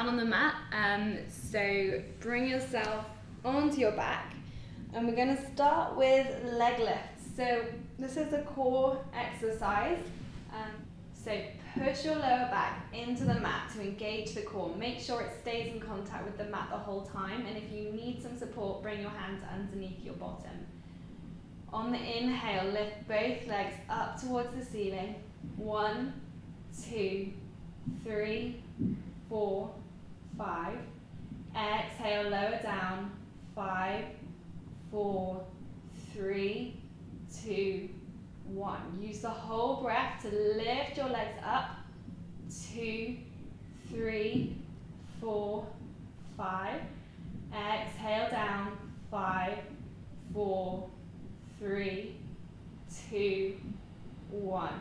down on the mat. So bring yourself onto your back, and we're going to start with leg lifts. So this is a core exercise. So push your lower back into the mat to engage the core. Make sure it stays in contact with the mat the whole time, and if you need some support, bring your hands underneath your bottom. On the inhale, lift both legs up towards the ceiling. 1, 2, 3, 4, 5. Exhale, lower down. 5, 4, 3, 2, 1. Use the whole breath to lift your legs up. 2, 3, 4, 5. Exhale down. 5, 4, 3, 2, 1.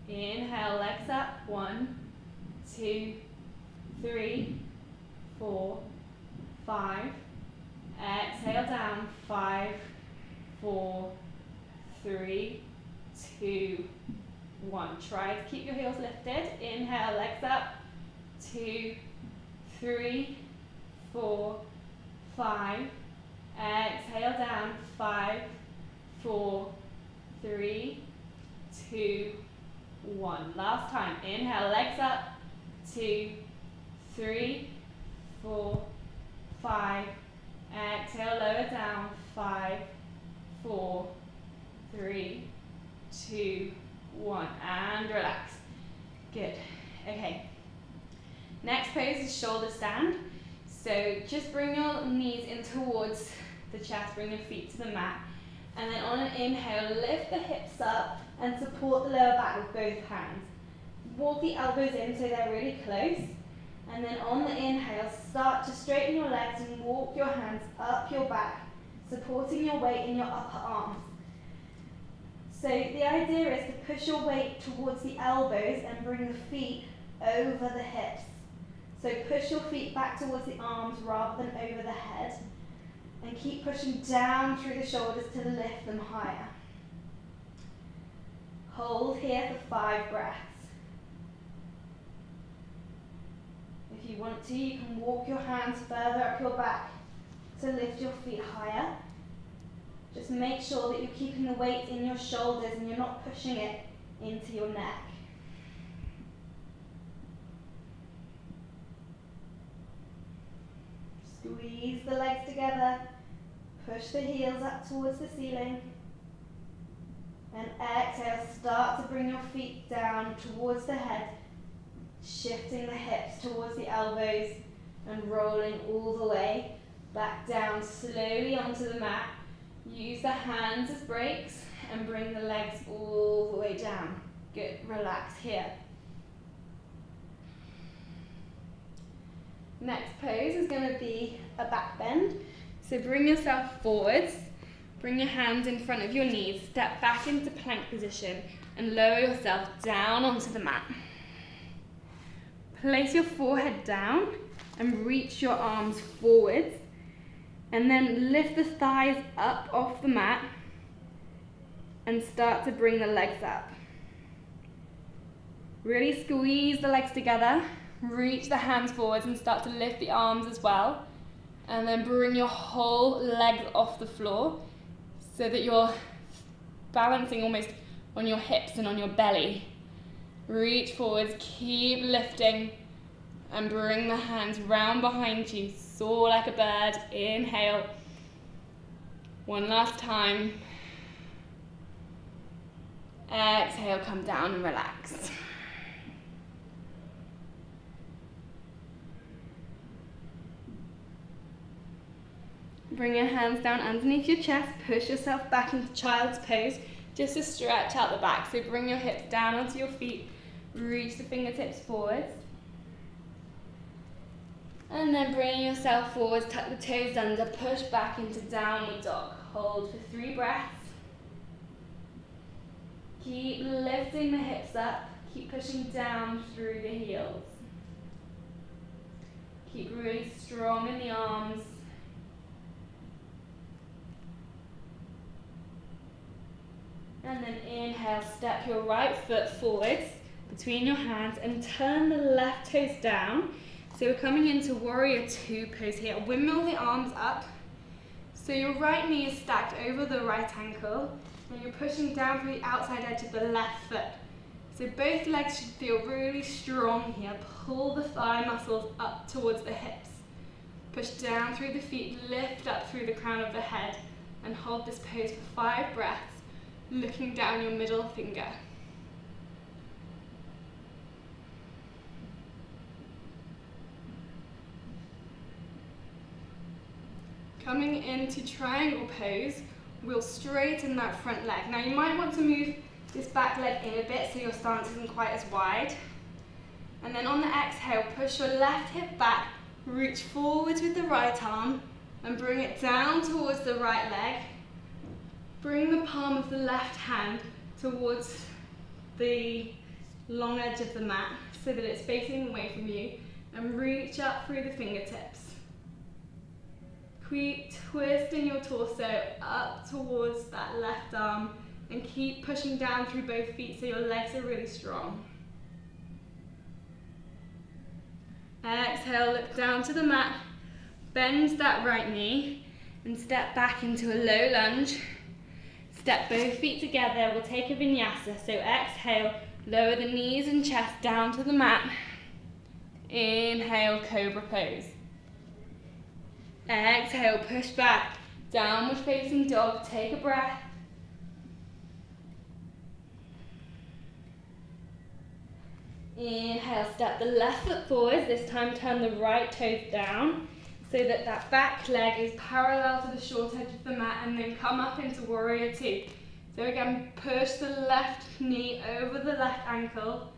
Inhale, legs up. 1, 2, 3, 4, 5. Exhale down. 5, 4, 3, 2, 1. Try to keep your heels lifted. Inhale, legs up. 2, 3, 4, 5. Exhale down. 5, 4, 3, 2, 1. Last time. Inhale, legs up. 2, 3, 4, 5. Exhale, lower down. 5, 4, 3, 2, 1. And relax. Good. Okay. Next pose is shoulder stand. So just bring your knees in towards the chest, bring your feet to the mat. And then on an inhale, lift the hips up and support the lower back with both hands. Walk the elbows in so they're really close. And then on the inhale, start to straighten your legs and walk your hands up your back, supporting your weight in your upper arms. So the idea is to push your weight towards the elbows and bring the feet over the hips. So push your feet back towards the arms rather than over the head. And keep pushing down through the shoulders to lift them higher. Hold here for 5 breaths. If you want to, you can walk your hands further up your back to lift your feet higher. Just make sure that you're keeping the weight in your shoulders and you're not pushing it into your neck. Squeeze the legs together. Push the heels up towards the ceiling. And exhale, start to bring your feet down towards the head, shifting the hips towards the elbows and rolling all the way back down slowly onto the mat. Use the hands as brakes and bring the legs all the way down. Good, relax here. Next pose is going to be a back bend. So bring yourself forwards, bring your hands in front of your knees, step back into plank position and lower yourself down onto the mat. Place your forehead down and reach your arms forwards, and then lift the thighs up off the mat and start to bring the legs up. Really squeeze the legs together, reach the hands forwards and start to lift the arms as well. And then bring your whole leg off the floor so that you're balancing almost on your hips and on your belly. Reach forwards, keep lifting, and bring the hands round behind you. Soar like a bird. Inhale. One last time. Exhale, come down and relax. Bring your hands down underneath your chest, push yourself back into child's pose, just to stretch out the back. So bring your hips down onto your feet, reach the fingertips forwards. And then bring yourself forwards, tuck the toes under, push back into downward dog. Hold for 3 breaths. Keep lifting the hips up, keep pushing down through the heels. Keep really strong in the arms. And then inhale, step your right foot forwards between your hands and turn the left toes down So we're coming into warrior two pose here. Windmill the arms up. So your right knee is stacked over the right ankle and you're pushing down from the outside edge of the left foot. So both legs should feel really strong here. Pull the thigh muscles up towards the hips. Push down through the feet, lift up through the crown of the head and hold this pose for 5 breaths, looking down your middle finger. Coming into triangle pose, we'll straighten that front leg. Now you might want to move this back leg in a bit so your stance isn't quite as wide. And then on the exhale, push your left hip back, reach forwards with the right arm and bring it down towards the right leg. Bring the palm of the left hand towards the long edge of the mat so that it's facing away from you and reach up through the fingertips. Keep twisting your torso up towards that left arm and keep pushing down through both feet so your legs are really strong. Exhale, look down to the mat, bend that right knee and step back into a low lunge. Step both feet together, we'll take a vinyasa. So exhale, lower the knees and chest down to the mat. Inhale, cobra pose. Exhale, push back, downward facing dog, take a breath. Inhale, step the left foot forward, this time turn the right toes down so that that back leg is parallel to the short edge of the mat and then come up into warrior two. So again, push the left knee over the left ankle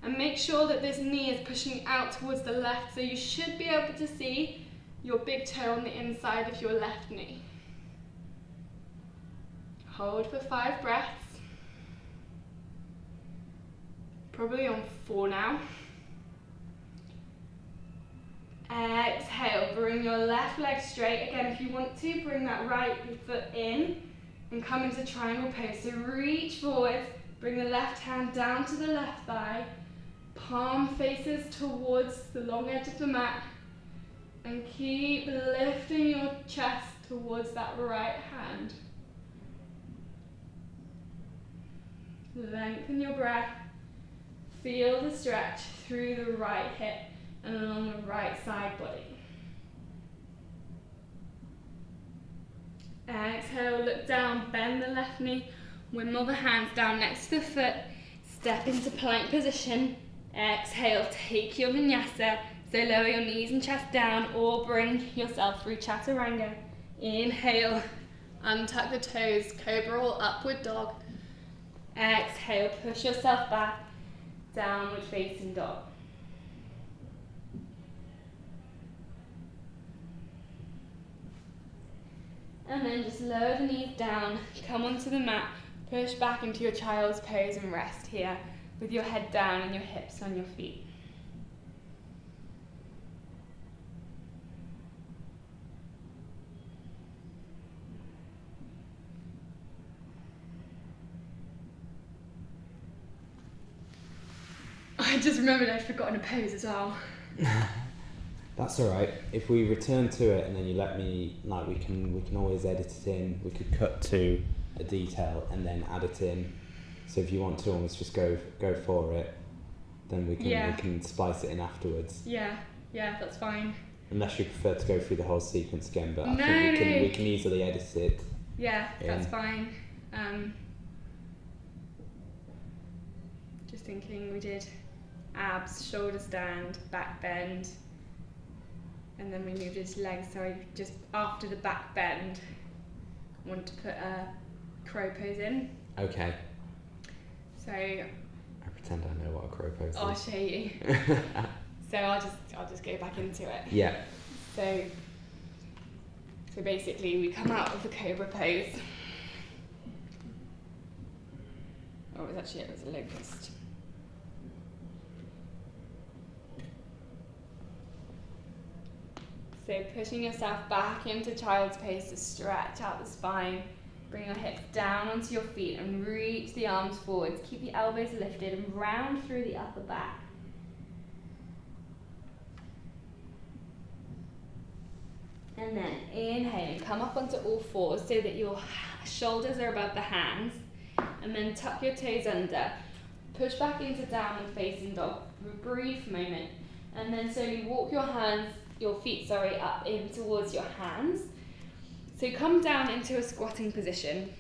and make sure that this knee is pushing out towards the left so you should be able to see your big toe on the inside of your left knee. Hold for 5 breaths. Probably on 4 now. Exhale, bring your left leg straight. Again, if you want to, bring that right foot in and come into triangle pose. So reach forward, bring the left hand down to the left thigh, palm faces towards the long edge of the mat, and keep lifting your chest towards that right hand. Lengthen your breath. Feel the stretch through the right hip and along the right side body. Exhale, look down, bend the left knee, windmill the hands down next to the foot, step into plank position. Exhale, take your vinyasa. So lower your knees and chest down or bring yourself through chaturanga. Inhale, untuck the toes, cobra or upward dog. Exhale, push yourself back, downward facing dog. And then just lower the knees down, come onto the mat, push back into your child's pose and rest here with your head down and your hips on your feet. I just remembered I'd forgotten a pose as well. That's all right. If we return to it and then you let me, like we can always edit it in. We could cut to a detail and then add it in. So if you want to almost just go for it, then we can splice it in afterwards. Yeah, that's fine. Unless you prefer to go through the whole sequence again, but I think we can easily edit it. Yeah, that's fine. Just thinking we did abs, shoulder stand, back bend, and then we moved his legs, so I just, after the back bend, want to put a crow pose in. Okay. So I pretend I know what a crow pose is. I'll show you. So I'll just go back into it. Yeah. So basically we come out of the cobra pose. Oh, it was a locust. So pushing yourself back into child's pose to stretch out the spine. Bring your hips down onto your feet and reach the arms forwards. Keep the elbows lifted and round through the upper back. And then inhaling, come up onto all fours so that your shoulders are above the hands. And then tuck your toes under. Push back into downward facing dog for a brief moment. And then slowly walk your feet up in towards your hands. So come down into a squatting position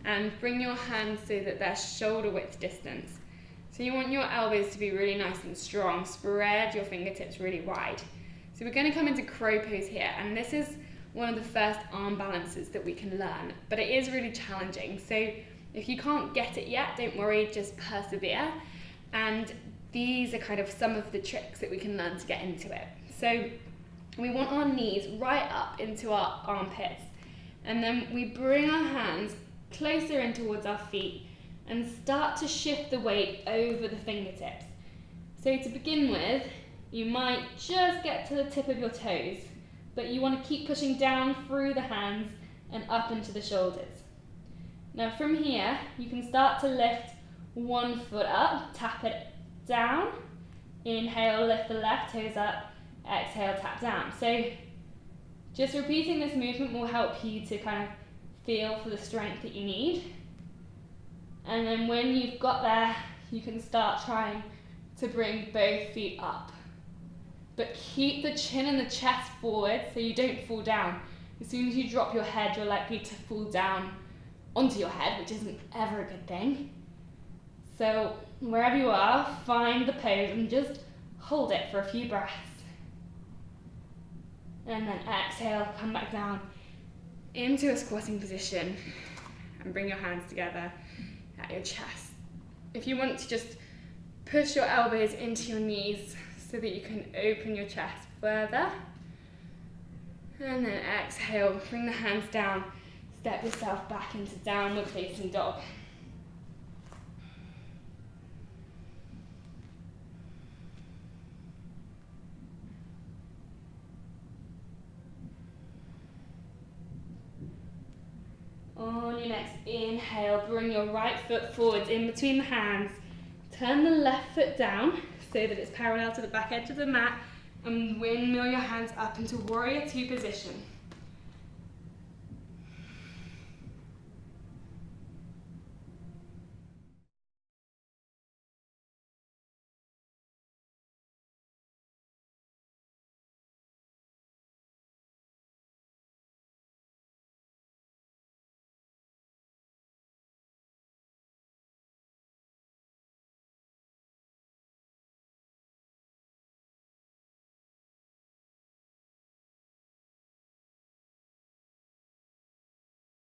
and bring your hands so that they're shoulder width distance. So you want your elbows to be really nice and strong. Spread your fingertips really wide. So we're going to come into crow pose here, and this is one of the first arm balances that we can learn, but it is really challenging. So if you can't get it yet, don't worry, just persevere. And these are kind of some of the tricks that we can learn to get into it. So we want our knees right up into our armpits, and then we bring our hands closer in towards our feet and start to shift the weight over the fingertips. So to begin with, you might just get to the tip of your toes, but you want to keep pushing down through the hands and up into the shoulders. Now from here, you can start to lift one foot up, tap it down, inhale, lift the left toes up, exhale, tap down. So just repeating this movement will help you to kind of feel for the strength that you need. And then when you've got there, you can start trying to bring both feet up. But keep the chin and the chest forward so you don't fall down. As soon as you drop your head, you're likely to fall down onto your head, which isn't ever a good thing. So wherever you are, find the pose and just hold it for a few breaths. And then exhale, come back down into a squatting position and bring your hands together at your chest. If you want to just push your elbows into your knees so that you can open your chest further. And then exhale, bring the hands down, step yourself back into downward facing dog. On your next inhale, bring your right foot forwards in between the hands. Turn the left foot down so that it's parallel to the back edge of the mat, and windmill your hands up into warrior two position.